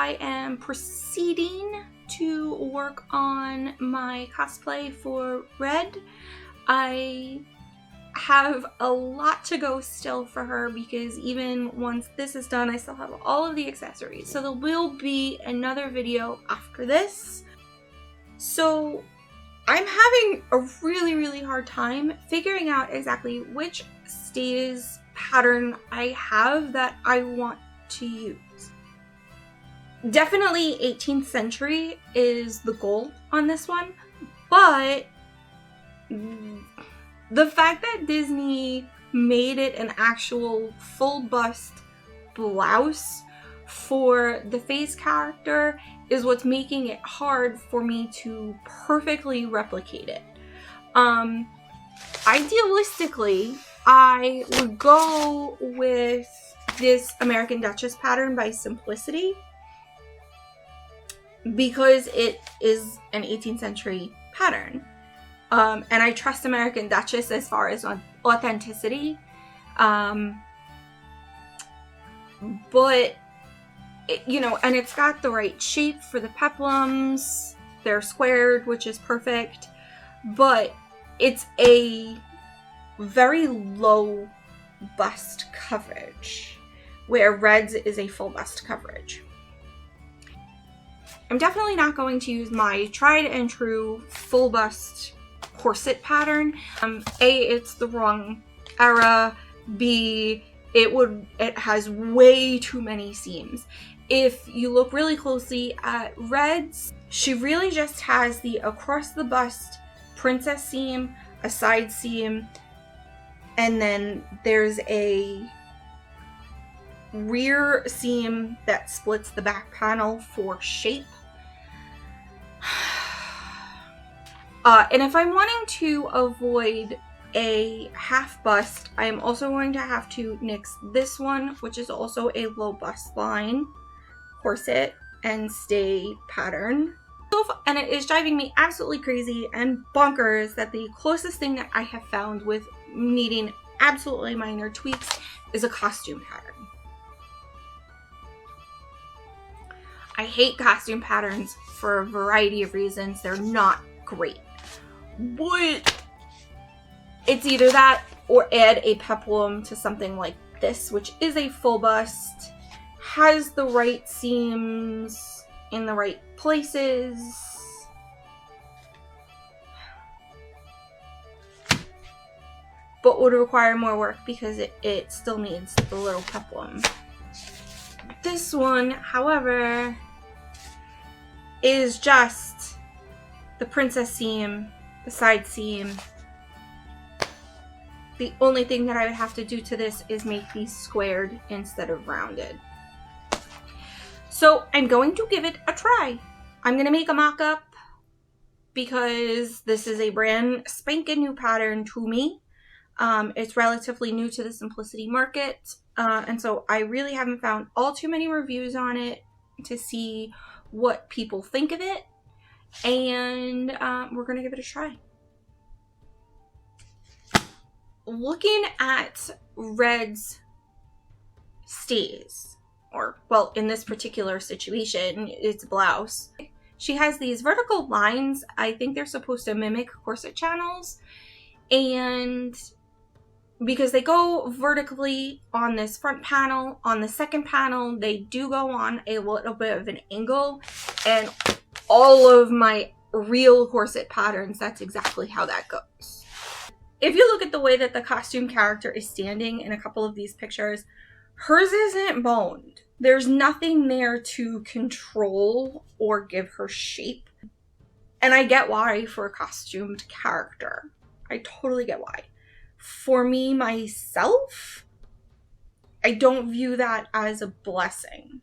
I am proceeding to work on my cosplay for Red. I have a lot to go still for her because even once this is done, I still have all of the accessories. So there will be another video after this. So I'm having a really hard time figuring out exactly which stays pattern I have that I want to use. Definitely 18th century is the goal on this one, but the fact that Disney made it an actual full bust blouse for the face character is what's making it hard for me to perfectly replicate it. Idealistically, I would go with this American Duchess pattern by Simplicity because it is an 18th century pattern. And I trust American Duchess as far as authenticity. But, you know, and it's got the right shape for the peplums. They're squared, which is perfect. But it's a very low bust coverage, where Red's is a full bust coverage. I'm definitely not going to use my tried and true full bust corset pattern. A, it's the wrong era. B, it has way too many seams. If you look really closely at Red's, she really just has the across the bust princess seam, a side seam, and then there's a rear seam that splits the back panel for shape. And if I'm wanting to avoid a half bust, I'm also going to have to nix this one, which is also a low bust line corset and stay pattern. And it is driving me absolutely crazy and bonkers that the closest thing that I have found with needing absolutely minor tweaks is a costume pattern. I hate costume patterns for a variety of reasons. They're not great. But it's either that or add a peplum to something like this, which is a full bust, has the right seams in the right places. But would require more work because it still needs the little peplum. This one, however, is just the princess seam, the side seam. The only thing that I would have to do to this is make these squared instead of rounded. So I'm going to give it a try. I'm going to make a mock-up because this is a brand spanking new pattern to me. It's relatively new to the Simplicity market. And so I really haven't found all too many reviews on it to see what people think of it. And we're going to give it a try. Looking at Red's stays, or well, in this particular situation, it's a blouse. She has these vertical lines. I think they're supposed to mimic corset channels. And because they go vertically on this front panel, on the second panel, they do go on a little bit of an angle. And all of my real corset patterns, that's exactly how that goes. If you look at the way that the costume character is standing in a couple of these pictures, hers isn't boned. There's nothing there to control or give her shape. And I get why for a costumed character. I totally get why. For me, myself, I don't view that as a blessing.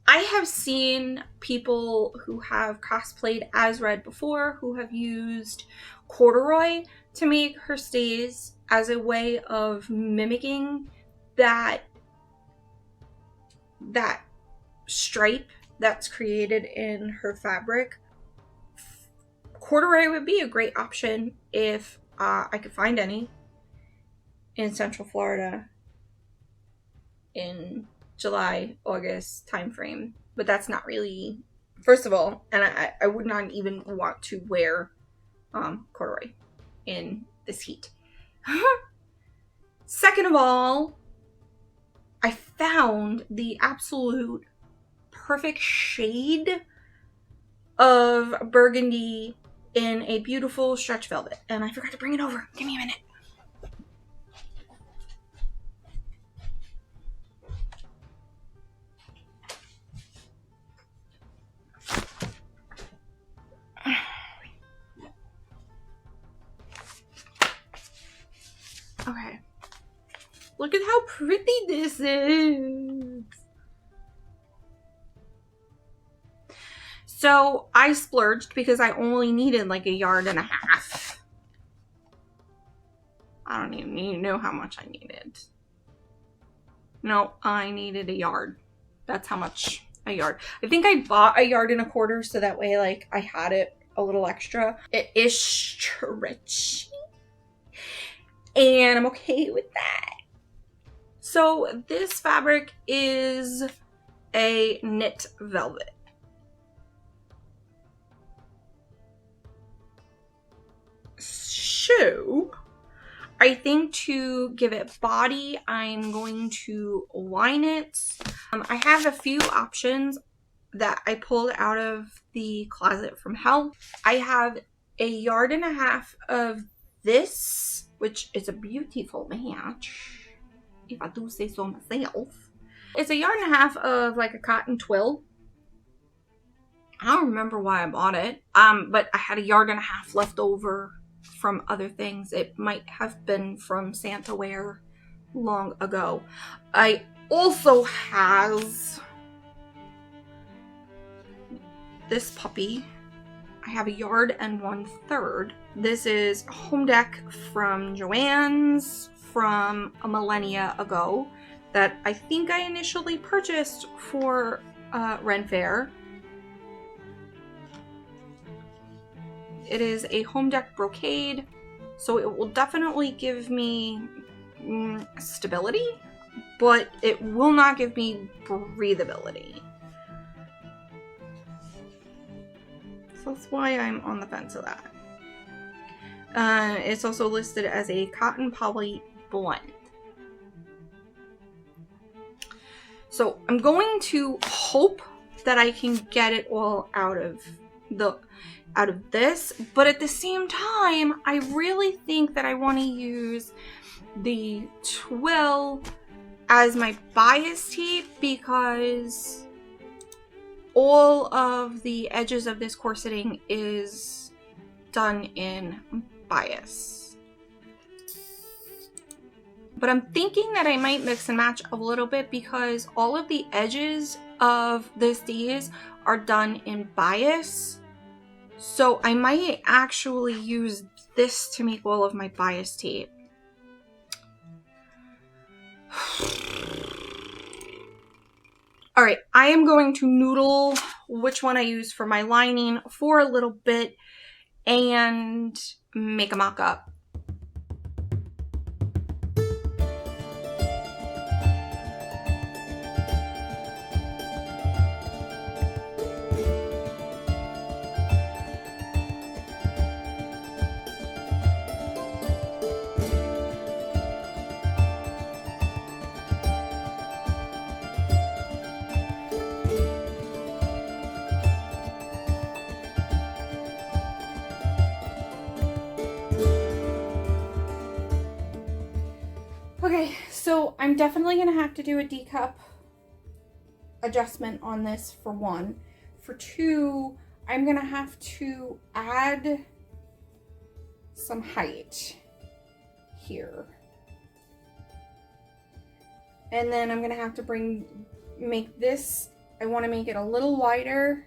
I have seen people who have cosplayed as Red before who have used corduroy to make her stays as a way of mimicking that stripe that's created in her fabric. Corduroy would be a great option if I could find any in Central Florida. in July, August timeframe. But that's not really, first of all, and I would not even want to wear corduroy in this heat. Second of all, I found the absolute perfect shade of burgundy in a beautiful stretch velvet. And I forgot to bring it over. Give me a minute. Okay. Look at how pretty this is. So I splurged because I only needed like 1.5 yards. I don't even know how much I needed. No, I needed 1 yard. That's how much, 1 yard. I think I bought 1.25 yards so that way like I had it a little extra. It is stretchy. And I'm okay with that. So this fabric is a knit velvet. So I think to give it body, I'm going to line it. I have a few options that I pulled out of the closet from hell. I have 1.5 yards of this, which is a beautiful match, if I do say so myself. It's 1.5 yards of like a cotton twill. I don't remember why I bought it, but I had 1.5 yards left over from other things. It might have been from Santa wear long ago. I also has this puppy. I have 1 1/3 yards. This is Home Deck from Joann's from a millennia ago that I think I initially purchased for Ren Fair. It is a Home Deck brocade, so it will definitely give me stability, but it will not give me breathability. So that's why I'm on the fence of that. It's also listed as a cotton poly blend. So I'm going to hope that I can get it all out of this, but at the same time, I really think that I want to use the twill as my bias tape because all of the edges of this corseting is done in bias. But I'm thinking that I might mix and match a little bit because all of the edges of this daze are done in bias. So I might actually use this to make all of my bias tape. All right, I am going to noodle which one I use for my lining for a little bit and make a mock-up. Okay, so I'm definitely going to have to do a D-cup adjustment on this for one. For two, I'm going to have to add some height here. And then I'm going to have to make this, I want to make it a little wider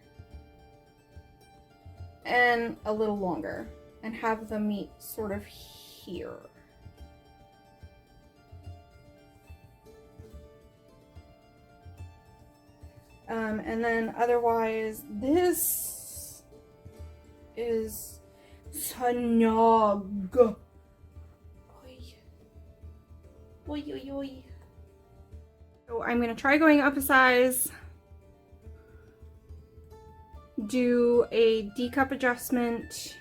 and a little longer and have them meet sort of here. And then otherwise, this is snug. Oy. Oy, oy, oy. So I'm going to try going up a size, do a D-cup adjustment,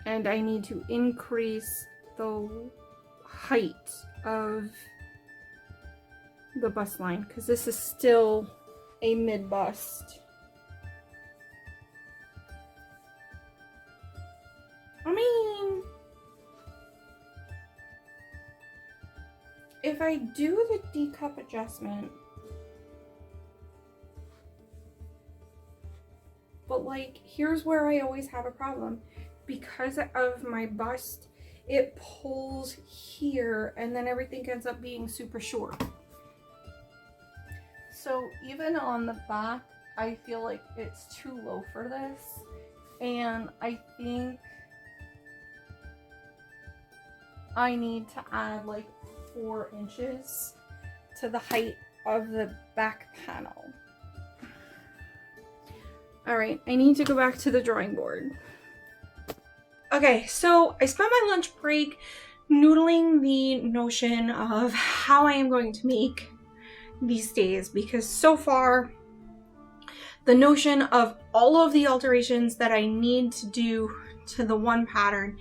and I need to increase the height of the bust line because this is still a mid bust. I mean, if I do the D-cup adjustment, but like, here's where I always have a problem. Because of my bust, it pulls here and then everything ends up being super short. So even on the back, I feel like it's too low for this. And I think I need to add like 4 inches to the height of the back panel. All right, I need to go back to the drawing board. Okay, so I spent my lunch break noodling the notion of how I am going to make these days, because so far the notion of all of the alterations that I need to do to the one pattern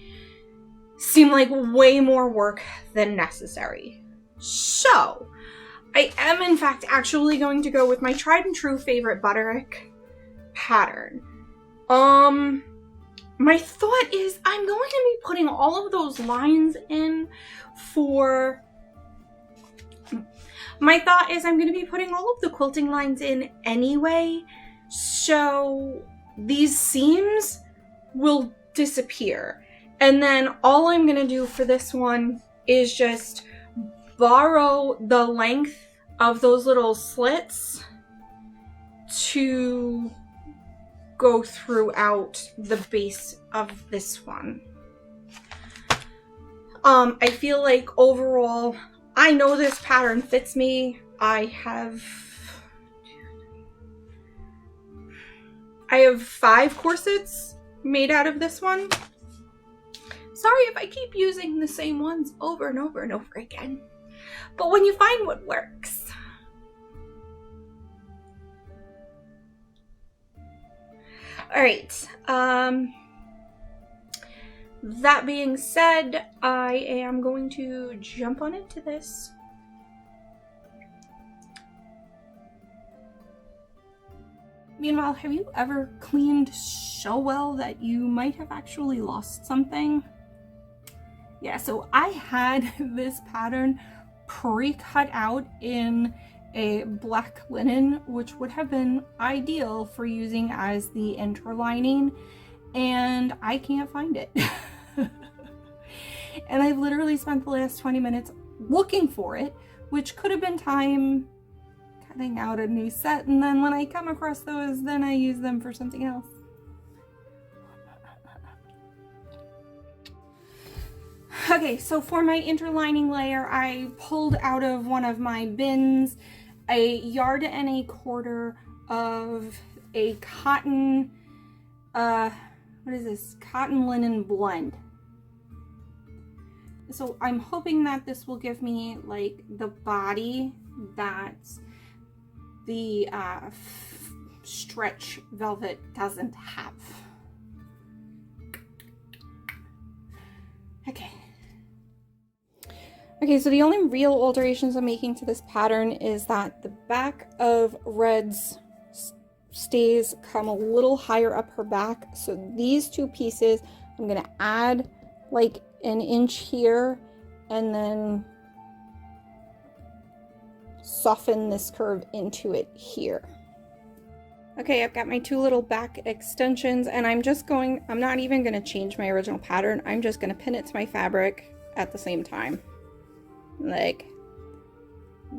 seem like way more work than necessary. So I am in fact actually going to go with my tried and true favorite Butterick pattern. My thought is I'm going to be putting all of those lines in for... My thought is I'm going to be putting all of the quilting lines in anyway, so these seams will disappear. And then all I'm going to do for this one is just borrow the length of those little slits to go throughout the base of this one. I feel like overall, I know this pattern fits me. I have 5 corsets made out of this one. Sorry if I keep using the same ones over and over and over again. But when you find what works. All right, that being said, I am going to jump on into this. Meanwhile, have you ever cleaned so well that you might have actually lost something? Yeah, so I had this pattern pre-cut out in a black linen, which would have been ideal for using as the interlining, and I can't find it. And I've literally spent the last 20 minutes looking for it, which could have been time cutting out a new set, and then when I come across those, then I use them for something else. Okay, so for my interlining layer, I pulled out of one of my bins a 1.25 yards of a cotton, what is this? Cotton linen blend. So I'm hoping that this will give me like the body that the stretch velvet doesn't have. Okay, so the only real alterations I'm making to this pattern is that the back of Red's stays come a little higher up her back. So these 2 pieces, I'm going to add like 1 inch here and then soften this curve into it here. Okay, I've got my 2 little back extensions, and I'm not even going to change my original pattern. I'm just going to pin it to my fabric at the same time. Like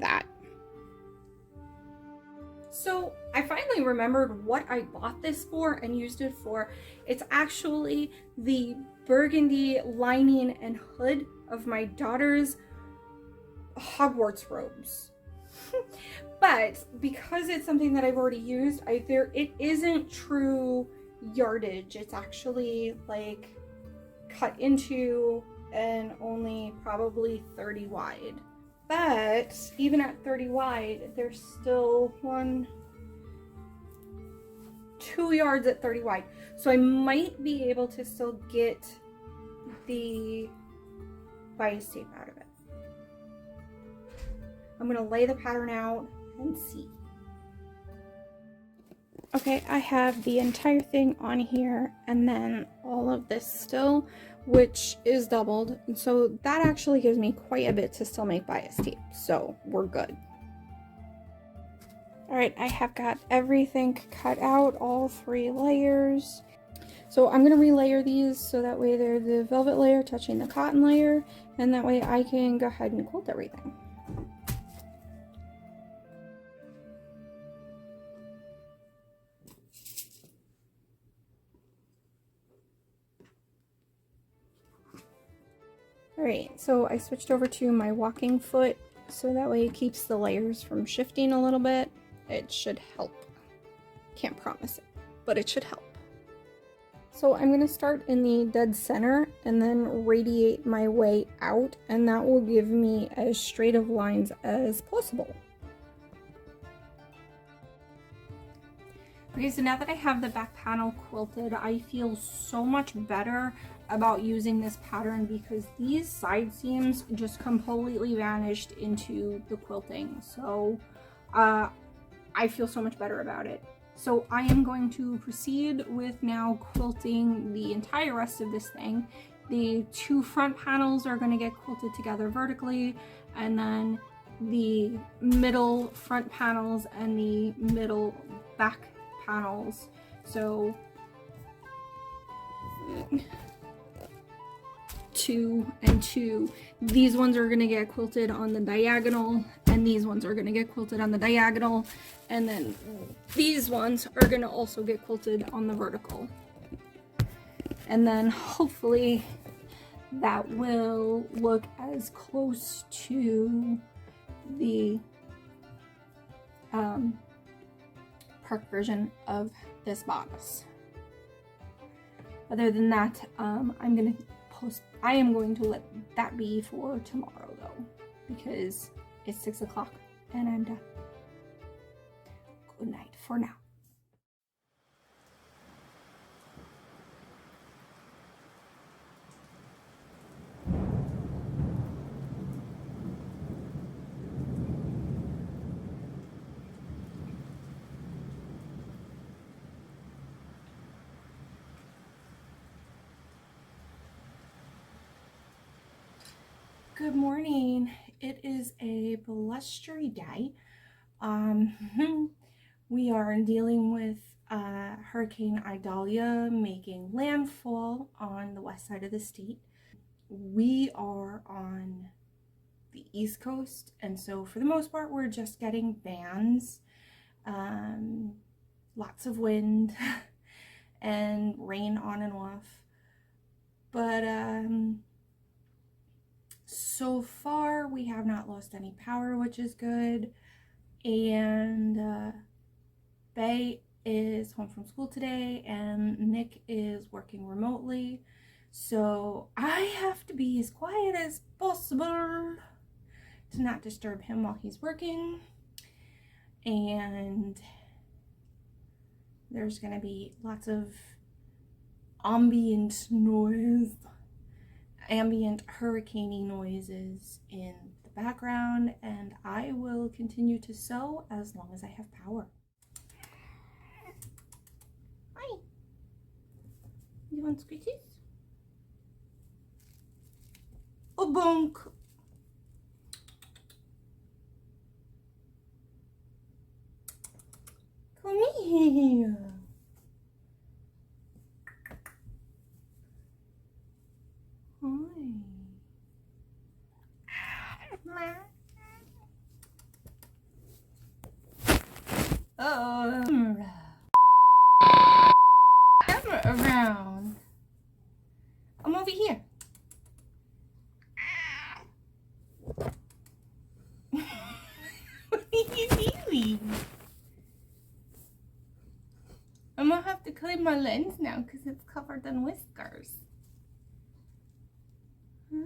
that. So I finally remembered what I bought this for and used it for. It's actually the burgundy lining and hood of my daughter's Hogwarts robes. But because it's something that I've already used, it isn't true yardage. It's actually like cut into and only probably 30 wide. But even at 30 wide, there's still 2 yards at 30 wide. So I might be able to still get the bias tape out of it. I'm gonna lay the pattern out and see. Okay, I have the entire thing on here and then all of this still, which is doubled. And so that actually gives me quite a bit to still make bias tape. So we're good. All right, I have got everything cut out, all 3 layers. So I'm gonna relayer these so that way they're the velvet layer touching the cotton layer, and that way I can go ahead and quilt everything. Alright, so I switched over to my walking foot so that way it keeps the layers from shifting a little bit. It should help. Can't promise it, but it should help. So I'm going to start in the dead center and then radiate my way out, and that will give me as straight of lines as possible. Okay, so now that I have the back panel quilted, I feel so much better about using this pattern because these side seams just completely vanished into the quilting. So I feel so much better about it. So I am going to proceed with now quilting the entire rest of this thing. The 2 front panels are going to get quilted together vertically, and then the middle front panels and the middle back panels. So 2 and 2. These ones are going to get quilted on the diagonal, and these ones are going to get quilted on the diagonal, and then these ones are going to also get quilted on the vertical. And then hopefully that will look as close to the park version of this bodice. Other than that, I am going to let that be for tomorrow though, because it's 6 o'clock and I'm done. Good night for now. Good morning. It is a blustery day. We are dealing with Hurricane Idalia making landfall on the west side of the state. We are on the East Coast, and so for the most part we're just getting bands, lots of wind and rain on and off, but so far we have not lost any power, which is good. And Bay is home from school today and Nick is working remotely, so I have to be as quiet as possible to not disturb him while he's working. And there's gonna be lots of ambient noise, ambient hurricaney noises in the background, and I will continue to sew as long as I have power. Hi. You want squeakies? Oh, bonk. Come here. Camera around. I'm over here. What are you doing? I'm gonna have to clean my lens now because it's covered in whiskers. Hi.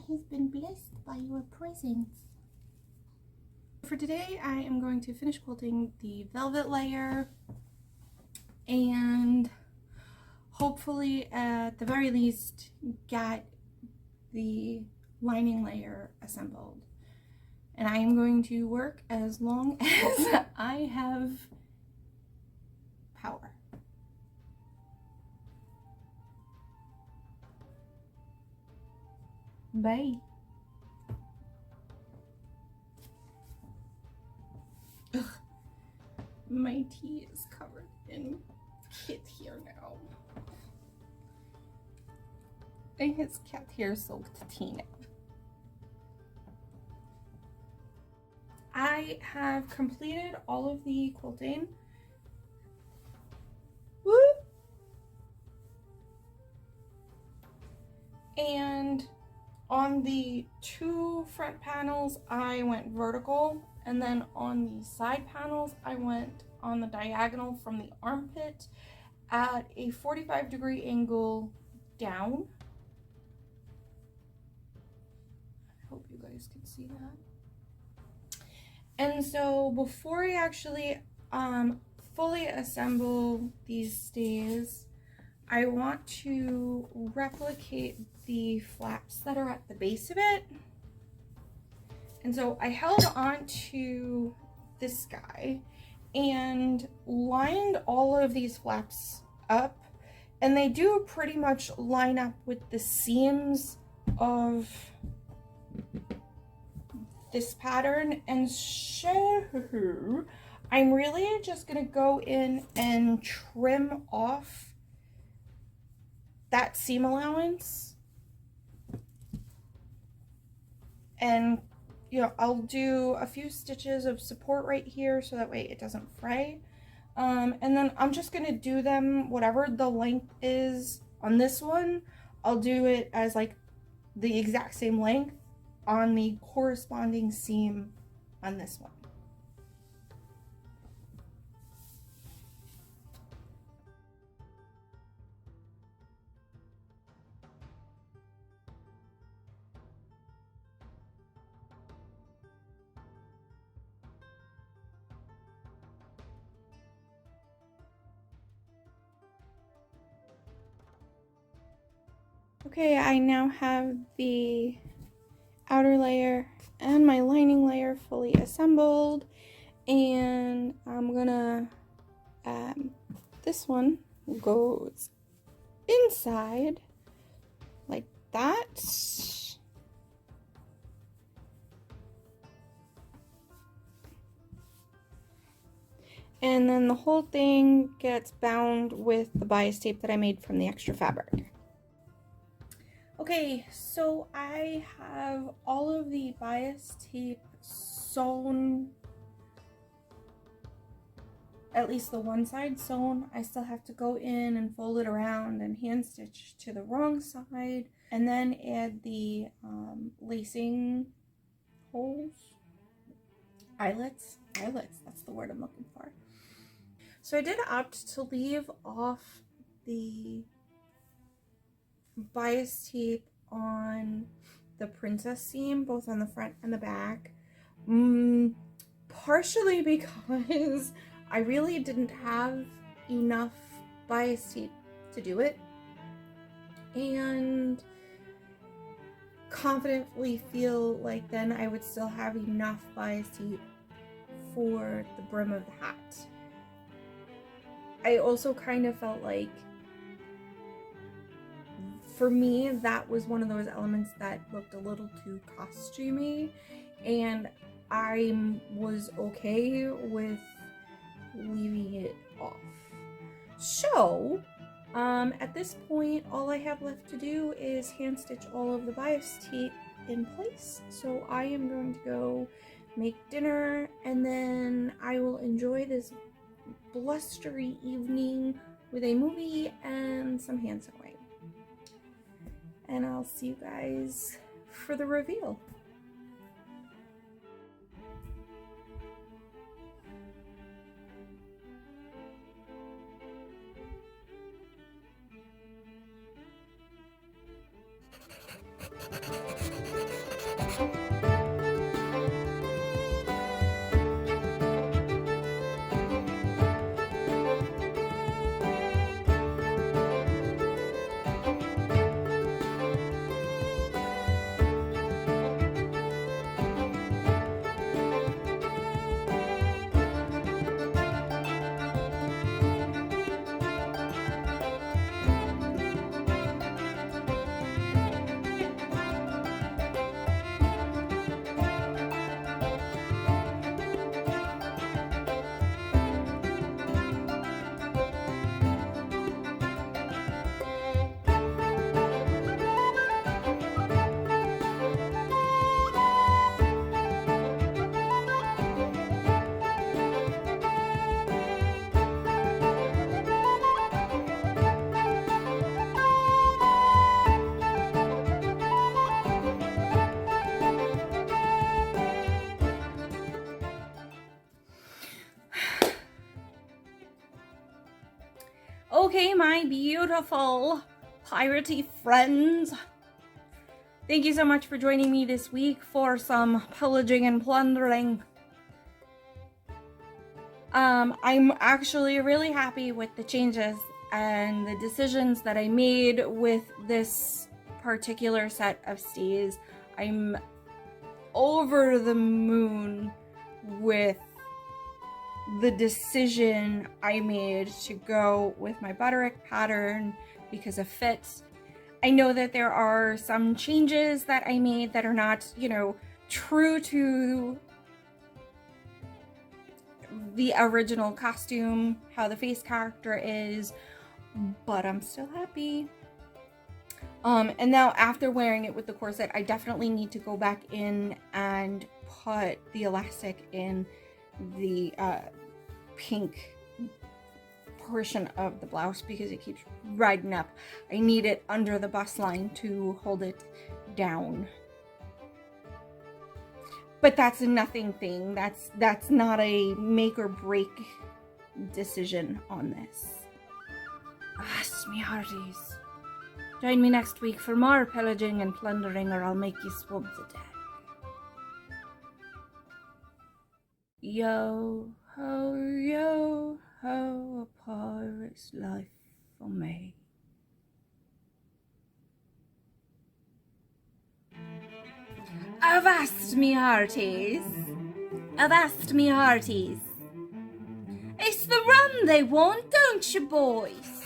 has been blessed by your presence. For today, I am going to finish quilting the velvet layer and hopefully at the very least get the lining layer assembled. And I am going to work as long as I have power. Bye. Ugh. My tea is covered in cat hair now. And his cat hair soaked tea now. I have completed all of the quilting. Woo! And on the two front panels, I went vertical, and then on the side panels, I went on the diagonal from the armpit at a 45-degree angle down. I hope you guys can see that. And so before I actually fully assemble these stays, I want to replicate the flaps that are at the base of it. And so I held on to this guy and lined all of these flaps up, and they do pretty much line up with the seams of this pattern. And so I'm really just gonna go in and trim off that seam allowance, and I'll do a few stitches of support right here so that way it doesn't fray, and then I'm just gonna do them whatever the length is on this one. I'll do it as like the exact same length on the corresponding seam on this one. Okay, I now have the outer layer and my lining layer fully assembled, and I'm gonna this one goes inside like that, and then the whole thing gets bound with the bias tape that I made from the extra fabric. Okay, so I have all of the bias tape sewn, at least the one side sewn. I still have to go in and fold it around and hand stitch to the wrong side, and then add the lacing holes, eyelets, that's the word I'm looking for. So I did opt to leave off the bias tape on the princess seam, both on the front and the back, partially because I really didn't have enough bias tape to do it, and confidently feel like then I would still have enough bias tape for the brim of the hat. I also kind of felt like, for me, that was one of those elements that looked a little too costumey, and I was okay with leaving it off. So, at this point, all I have left to do is hand stitch all of the bias tape in place. So I am going to go make dinner, and then I will enjoy this blustery evening with a movie and some hand sewing. And I'll see you guys for the reveal. Okay, my beautiful piratey friends. Thank you so much for joining me this week for some pillaging and plundering. I'm actually really happy with the changes and the decisions that I made with this particular set of stays. I'm over the moon with the decision I made to go with my Butterick pattern because of fit. I know that there are some changes that I made that are not, you know, true to the original costume, how the face character is, but I'm still happy. And now after wearing it with the corset, I definitely need to go back in and put the elastic in the pink portion of the blouse because it keeps riding up. I need it under the bust line to hold it down. But that's a nothing thing. That's not a make or break decision on this. Me hearties. Join me next week for more pillaging and plundering, or I'll make you swim to death. Yo ho, a pirate's life for me. Avast me hearties. Avast me hearties. It's the rum they want, don't you boys?